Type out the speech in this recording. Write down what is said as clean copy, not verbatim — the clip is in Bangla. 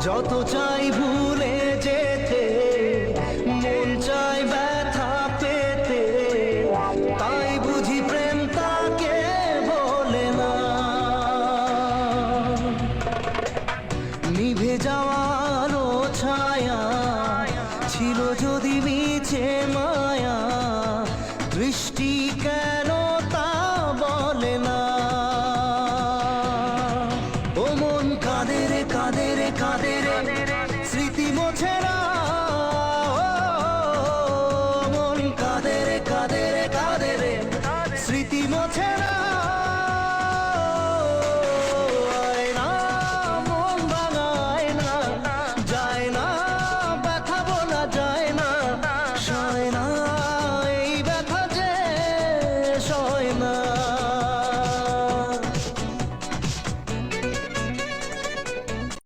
যত চাই ভুলে যেতে, মন চাই ব্যথা পেতে, তাই বুঝি প্রেম তাকে বলে না। নিভে যাওয়ার ছায়া ছিল যদি মিছে মায়া, দৃষ্টি কেন তা বলে না। ও মন কাঁদে রে কাঁদে রে কাঁদে রে,